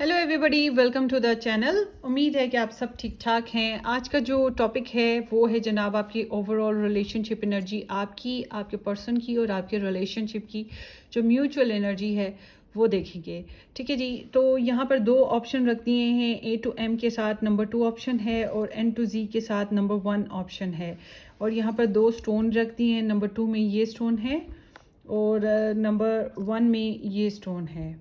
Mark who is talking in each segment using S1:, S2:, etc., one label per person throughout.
S1: Hello everybody, welcome to the channel. उम्मीद है कि आप सब ठीक ठाक हैं। आज का जो टॉपिक है वो है जनाब आपकी ओवरऑल रिलेशनशिप एनर्जी, आपके पर्सन की और आपके रिलेशनशिप की जो म्यूचुअल एनर्जी है वो देखेंगे। ठीक है जी। तो यहाँ पर दो ऑप्शन रख दिए हैं, A to M के साथ नंबर 2 ऑप्शन है और N to Z के साथ नंबर 1 ऑप्शन है। और यहाँ पर दो स्टोन रख दिए हैं, नंबर 2 में ये स्टोन है और नंबर 1 में ये स्टोन है।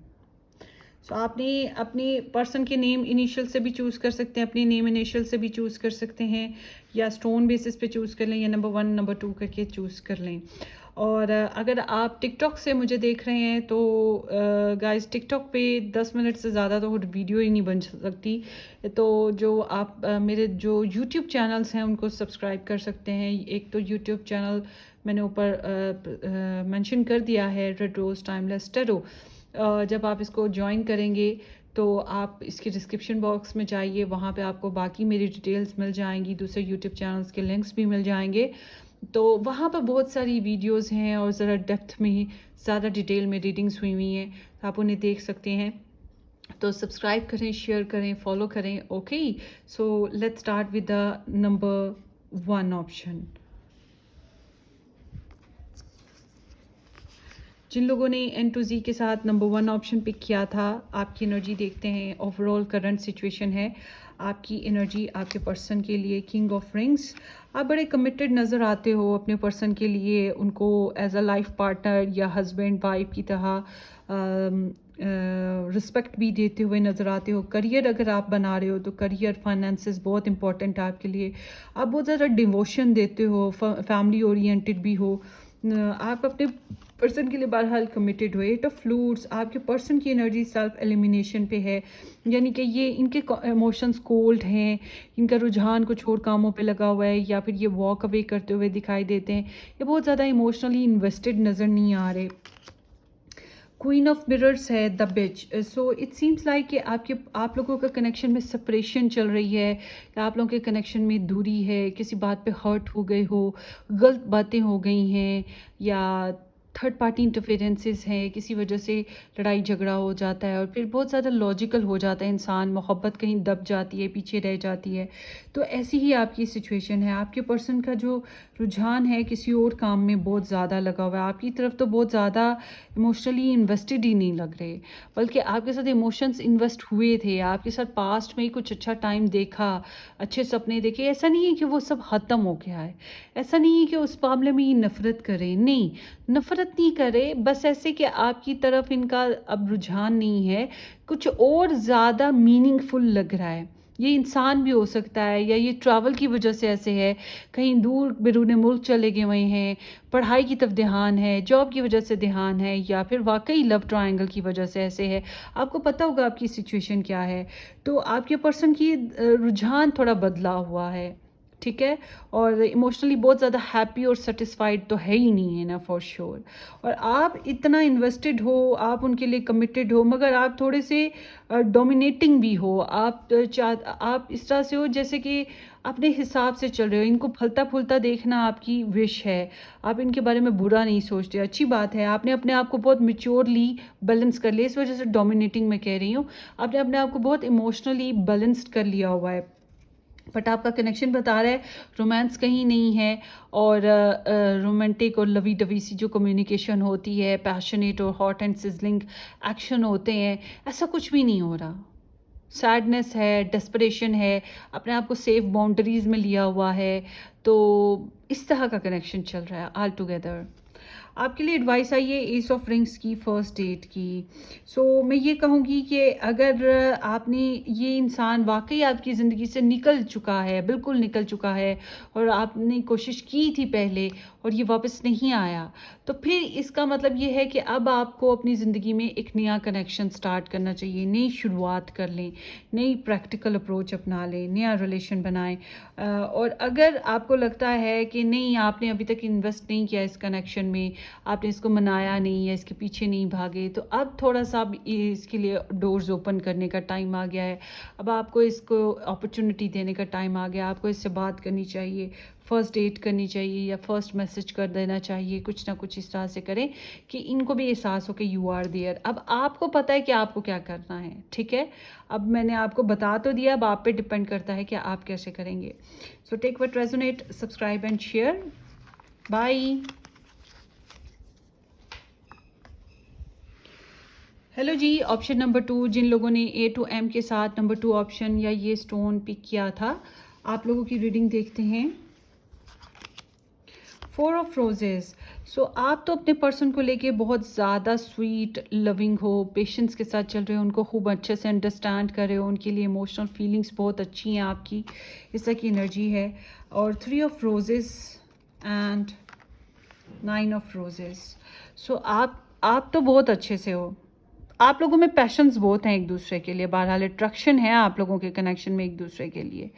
S1: सो आपने अपने पर्सन के नेम इनिशियल से भी चूज़ कर सकते हैं, अपने नेम इनिशियल से भी चूज़ कर सकते हैं, या स्टोन बेसिस पे चूज़ कर लें, या नंबर 1 नंबर 2 करके चूज़ कर लें। और अगर आप टिकटॉक से मुझे देख रहे हैं तो गाइस टिकटॉक पे 10 मिनट से ज़्यादा तो वीडियो ही नहीं बन सकती। तो जो आप मेरे जो यूट्यूब चैनल्स हैं उनको सब्सक्राइब कर सकते हैं। एक तो यूट्यूब चैनल मैंने ऊपर मेंशन कर दिया है, रेड रोज़ टाइमलेस टैरो। जब आप इसको ज्वाइन करेंगे तो आप इसके डिस्क्रिप्शन बॉक्स में जाइए, वहाँ पे आपको बाकी मेरी डिटेल्स मिल जाएंगी, दूसरे यूट्यूब चैनल्स के लिंक्स भी मिल जाएंगे। तो वहाँ पर बहुत सारी वीडियोस हैं और ज़रा डेप्थ में ज़्यादा डिटेल में रीडिंग्स हुई हुई हैं, तो आप उन्हें देख सकते हैं। तो सब्सक्राइब करें, शेयर करें, फॉलो करें। Okay, so let's start with the number 1 option. जिन लोगों ने N to Z के साथ नंबर 1 ऑप्शन पिक किया था, आपकी एनर्जी देखते हैं। ओवरऑल करंट सिचुएशन है आपकी एनर्जी आपके पर्सन के लिए किंग ऑफ रिंग्स। आप बड़े कमिटेड नज़र आते हो अपने पर्सन के लिए, उनको एज अ लाइफ पार्टनर या हस्बैंड वाइफ की तरह रिस्पेक्ट भी देते हुए नज़र आते हो। करियर अगर आप बना रहे हो तो करियर फाइनेंसेस बहुत इंपॉर्टेंट है आपके लिए। आप बहुत ज़्यादा डिवोशन देते हो, फैमिली ओरिएंटेड भी हो। आप अपने पर्सन के लिए बहरहाल कमिटेड हो। 8 ऑफ फ्लूट्स, आपके पर्सन की एनर्जी सेल्फ एलिमिनेशन पे है, यानी कि ये इनके इमोशंस कोल्ड हैं, इनका रुझान कुछ और कामों पे लगा हुआ है, या फिर ये वॉक अवे करते हुए दिखाई देते हैं। ये बहुत ज़्यादा इमोशनली इन्वेस्टेड नज़र नहीं आ रहे। क्वीन ऑफ मिरर्स है द बिच। सो इट सीम्स लाइक कि आप लोगों का कनेक्शन में सेपरेशन चल रही है, कि आप लोगों के कनेक्शन में दूरी है, किसी बात पे हर्ट हो गए हो, गलत बातें हो गई हैं, या थर्ड पार्टी इंटरफेरेंसेस हैं, किसी वजह से लड़ाई झगड़ा हो जाता है और फिर बहुत ज़्यादा लॉजिकल हो जाता है इंसान, मोहब्बत कहीं दब जाती है, पीछे रह जाती है। तो ऐसी ही आपकी सिचुएशन है। आपके पर्सन का जो रुझान है किसी और काम में बहुत ज़्यादा लगा हुआ है, आपकी तरफ तो बहुत ज़्यादा इमोशनली इन्वेस्टेड ही नहीं लग रहे, बल्कि आपके साथ इमोशंस इन्वेस्ट हुए थे, आपके साथ पास्ट में ही कुछ अच्छा टाइम देखा, अच्छे सपने देखे। ऐसा नहीं है कि वो सब ख़त्म हो गया है, ऐसा नहीं है कि उस मामले में ये नफ़रत करें, नहीं, नफ़रत नहीं करे, बस ऐसे कि आपकी तरफ इनका अब रुझान नहीं है, कुछ और ज़्यादा मीनिंगफुल लग रहा है। ये इंसान भी हो सकता है, या ये ट्रैवल की वजह से ऐसे है, कहीं दूर बैरून मुल्क चले गए हुए हैं, पढ़ाई की तरफ ध्यान है, जॉब की वजह से ध्यान है, या फिर वाकई लव ट्रायंगल की वजह से ऐसे है। आपको पता होगा आपकी सिचुएशन क्या है। तो आपके पर्सन की रुझान थोड़ा बदला हुआ है, ठीक है, और इमोशनली बहुत ज़्यादा हैप्पी और सेटिस्फाइड तो है ही नहीं है ना, फॉर श्योर। और आप इतना इन्वेस्टेड हो, आप उनके लिए कमिटेड हो, मगर आप थोड़े से डोमिनेटिंग भी हो। आप इस तरह से हो जैसे कि अपने हिसाब से चल रहे हो, इनको फलता फूलता देखना आपकी विश है, आप इनके बारे में बुरा नहीं सोचते। अच्छी बात है, आपने अपने आप को बहुत मेच्योरली बैलेंस कर लिया, इस वजह से डोमिनेटिंग मैं कह रही हूँ। आपने अपने आप को बहुत इमोशनली बैलेंस्ड कर लिया हुआ है, बट आपका कनेक्शन बता रहा है रोमांस कहीं नहीं है। और रोमांटिक और लवी डवी सी जो कम्युनिकेशन होती है, पैशनेट और हॉट एंड सिजलिंग एक्शन होते हैं, ऐसा कुछ भी नहीं हो रहा। सैडनेस है, डेस्परेशन है, अपने आप को सेफ बाउंड्रीज में लिया हुआ है। तो इस तरह का कनेक्शन चल रहा है ऑल टुगेदर। आपके लिए एडवाइस आई है एस ऑफ रिंग्स की, फर्स्ट डेट की। सो मैं ये कहूँगी कि अगर आपने, ये इंसान वाकई आपकी ज़िंदगी से निकल चुका है, बिल्कुल निकल चुका है, और आपने कोशिश की थी पहले और ये वापस नहीं आया, तो फिर इसका मतलब ये है कि अब आपको अपनी ज़िंदगी में एक नया कनेक्शन स्टार्ट करना चाहिए, नई शुरुआत कर लें, नई प्रैक्टिकल अप्रोच अपना लें, नया रिलेशन बनाएं। और अगर आपको लगता है कि नहीं, आपने अभी तक इन्वेस्ट नहीं किया इस कनेक्शन में, आपने इसको मनाया नहीं या इसके पीछे नहीं भागे, तो अब थोड़ा सा अब इसके लिए डोर्स ओपन करने का टाइम आ गया है। अब आपको इसको अपॉर्चुनिटी देने का टाइम आ गया, आपको इससे बात करनी चाहिए, फ़र्स्ट डेट करनी चाहिए या फ़र्स्ट मैसेज कर देना चाहिए, कुछ ना कुछ इस तरह से करें कि इनको भी एहसास हो कि यू आर देयर। अब आपको पता है कि आपको क्या करना है, ठीक है। अब मैंने आपको बता तो दिया, अब आप पे डिपेंड करता है कि आप कैसे करेंगे। So take what resonate, subscribe and share. Bye. Hello ji, option number 2, जिन लोगों ने A to M के साथ नंबर 2 ऑप्शन या ये स्टोन पिक किया था, आप लोगों की रीडिंग देखते हैं। 4 ऑफ रोजेस। सो आप तो अपने पर्सन को लेके बहुत ज़्यादा स्वीट लविंग हो, पेशेंस के साथ चल रहे हो, उनको खूब अच्छे से अंडरस्टैंड कर रहे हो, उनके लिए इमोशनल फीलिंग्स बहुत अच्छी हैं आपकी, इस तरह की एनर्जी है। और 3 of roses and 9 of roses. So आप तो बहुत अच्छे से हो, आप लोगों में पैशंस बहुत हैं एक दूसरे के लिए, बहरहाल अट्रैक्शन है आप लोगों के कनेक्शन में एक दूसरे के लिए।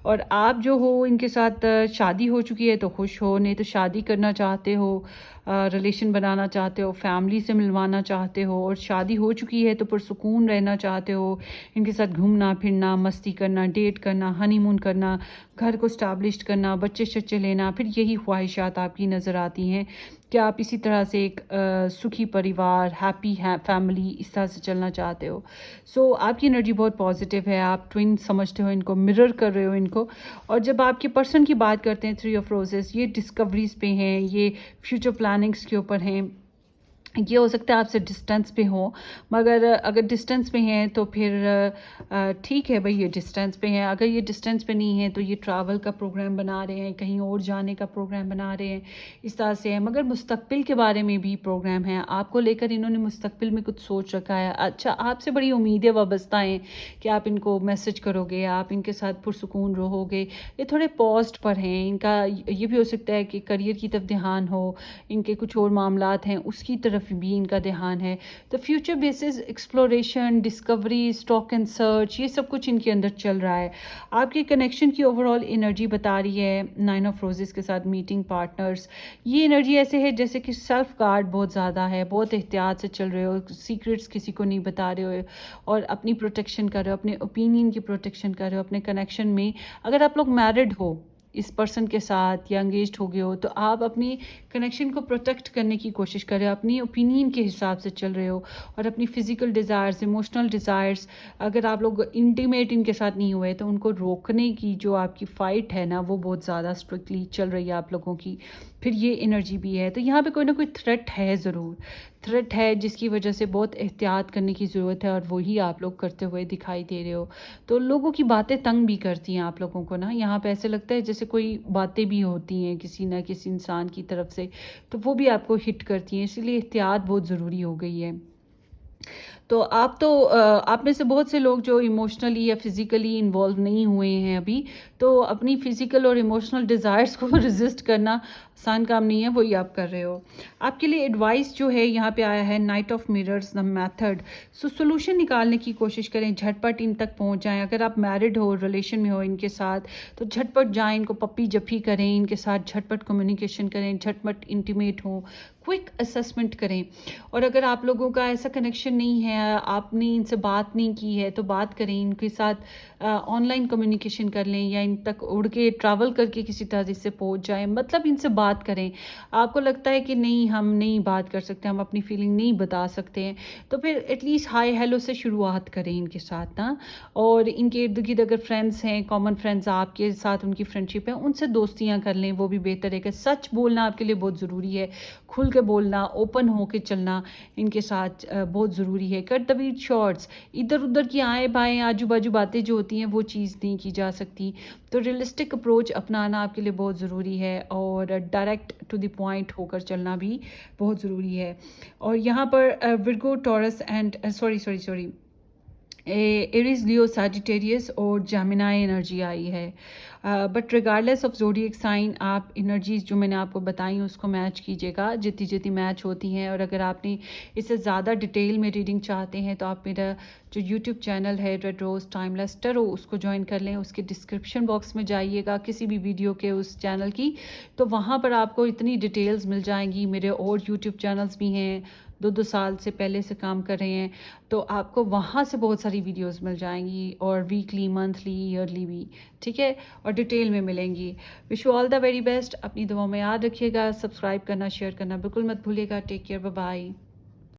S1: और आप जो हो इनके साथ शादी हो चुकी है तो खुश हो, नहीं तो शादी करना चाहते हो, रिलेशन बनाना चाहते हो, फैमिली से मिलवाना चाहते हो, और शादी हो चुकी है तो पुरसुकून रहना चाहते हो, इनके साथ घूमना फिरना, मस्ती करना, डेट करना, हनीमून करना, घर को स्टैब्लिश करना, बच्चे शच्चे लेना, फिर यही ख्वाहिशात आपकी नज़र आती हैं कि आप इसी तरह से एक सुखी परिवार, हैप्पी फैमिली, इस तरह से चलना चाहते हो। सो आपकी एनर्जी बहुत पॉजिटिव है, आप ट्विन समझते हो इनको, मिरर कर रहे हो इनको। और जब आपके पर्सन की बात करते हैं 3 ऑफ रोजेस, ये डिस्कवरीज पे हैं, ये फ्यूचर प्लानिंग्स के ऊपर हैं। ये हो सकता है आपसे डिस्टेंस पे हो, मगर अगर डिस्टेंस पे हैं तो फिर ठीक है भाई, ये डिस्टेंस पे हैं। अगर ये डिस्टेंस पे नहीं है तो ये ट्रैवल का प्रोग्राम बना रहे हैं, कहीं और जाने का प्रोग्राम बना रहे हैं, इस तरह से है। मगर मुस्तकबिल के बारे में भी प्रोग्राम है, आपको लेकर इन्होंने मुस्तकबिल में कुछ सोच रखा है। अच्छा, आपसे बड़ी उम्मीदें वाबस्ता हैं कि आप इनको मैसेज करोगे, आप इनके साथ पुरसुकून रहोगे। ये थोड़े पॉस्ट पर हैं, इनका ये भी हो सकता है कि करियर की तरफ ध्यान हो, इनके कुछ और मामलात हैं उसकी तरफ भी इनका ध्यान है। तो future basis exploration, discovery, stock and search, ये सब कुछ इनके अंदर चल रहा है। आपके कनेक्शन की ओवरऑल एनर्जी बता रही है 9 ऑफ रोजेस के साथ मीटिंग पार्टनर्स। ये एनर्जी ऐसे है जैसे कि सेल्फ गार्ड बहुत ज़्यादा है, बहुत एहतियात से चल रहे हो, सीक्रेट्स किसी को नहीं बता रहे हो, और अपनी प्रोटेक्शन कर रहे हो, अपने ओपिनियन की प्रोटेक्शन कर रहे हो अपने कनेक्शन में। अगर आप लोग मैरिड हो इस पर्सन के साथ या एंगेज्ड हो गए हो, तो आप अपनी कनेक्शन को प्रोटेक्ट करने की कोशिश कर रहे हो, अपनी ओपिनियन के हिसाब से चल रहे हो, और अपनी फ़िज़िकल डिज़ायर्स, इमोशनल डिज़ायर्स, अगर आप लोग इंटीमेट इनके साथ नहीं हुए तो उनको रोकने की जो आपकी फ़ाइट है ना, वो बहुत ज़्यादा स्ट्रिक्टली चल रही है आप लोगों की। फिर ये एनर्जी भी है, तो यहाँ पे कोई ना कोई थ्रेट है, ज़रूर थ्रेट है, जिसकी वजह से बहुत एहतियात करने की ज़रूरत है, और वही आप लोग करते हुए दिखाई दे रहे हो। तो लोगों की बातें तंग भी करती हैं आप लोगों को ना, यहाँ पे ऐसे लगता है जैसे कोई बातें भी होती हैं किसी ना किसी इंसान की तरफ से, तो वो भी आपको हिट करती हैं, इसीलिए एहतियात बहुत ज़रूरी हो गई है। तो आप में से बहुत से लोग जो इमोशनली या फिज़िकली इन्वॉल्व नहीं हुए हैं अभी, तो अपनी फ़िज़िकल और इमोशनल डिज़ायर्स को रेजिस्ट करना आसान काम नहीं है, वही आप कर रहे हो। आपके लिए एडवाइस जो है यहाँ पे आया है night of mirrors, the method. So solution निकालने की कोशिश करें, झटपट इन तक पहुँच जाएं। अगर आप मैरिड हो, रिलेशन में हो इनके साथ, तो झटपट जाएं, इनको पप्पी जप्पी करें, इनके साथ झटपट कम्युनिकेशन करें, झटपट इंटीमेट हो, क्विक असेसमेंट करें। और अगर आप लोगों का ऐसा कनेक्शन नहीं है, आपने इनसे बात नहीं की है, तो बात करें इनके साथ, ऑनलाइन कम्युनिकेशन कर लें, या इन तक उड़ के ट्रैवल करके किसी तरह से पहुंच जाएं, मतलब इनसे बात करें। आपको लगता है कि नहीं, हम नहीं बात कर सकते, हम अपनी फीलिंग नहीं बता सकते हैं, तो फिर एटलीस्ट हाय हेलो से शुरुआत करें इनके साथ ना। और इनके इर्द गिर्द अगर फ्रेंड्स हैं, कॉमन फ्रेंड्स आपके साथ उनकी फ्रेंडशिप है, उनसे दोस्तियाँ कर लें, वो भी बेहतर है। कि सच बोलना आपके लिए बहुत ज़रूरी है, खुल के बोलना, ओपन होके चलना इनके साथ बहुत ज़रूरी है। कट द बीट शॉर्ट्स, इधर उधर की आए बाएँ आजू बाजू बातें जो होती हैं वो चीज़ नहीं की जा सकती। तो रियलिस्टिक अप्रोच अपनाना आपके लिए बहुत ज़रूरी है, और डायरेक्ट टू द पॉइंट होकर चलना भी बहुत ज़रूरी है। और यहाँ पर Virgo, Taurus and sorry Aries, Leo, Sagittarius और जेमिनाई एनर्जी आई है। But regardless of zodiac sign, आप एनर्जीज जो मैंने आपको बताई उसको मैच कीजिएगा जितनी जितनी मैच होती हैं। और अगर आपने इससे ज़्यादा डिटेल में रीडिंग चाहते हैं तो आप मेरा जो यूट्यूब चैनल है रेड रोज़ टाइमलेस टैरो उसको ज्वाइन कर लें। उसके डिस्क्रिप्शन बॉक्स में जाइएगा किसी भी वीडियो के उस चैनल की, तो वहाँ पर आपको इतनी डिटेल्स मिल जाएंगी। मेरे और यूट्यूब चैनल्स भी हैं, 2 साल से पहले से काम कर रहे हैं, तो आपको वहाँ से बहुत सारी वीडियोस मिल जाएंगी और वीकली, मंथली, ईयरली भी, ठीक है, और डिटेल में मिलेंगी। Wish you all the very best. अपनी दुआओं में याद रखिएगा, सब्सक्राइब करना, शेयर करना बिल्कुल मत भूलिएगा। Take care, bye bye.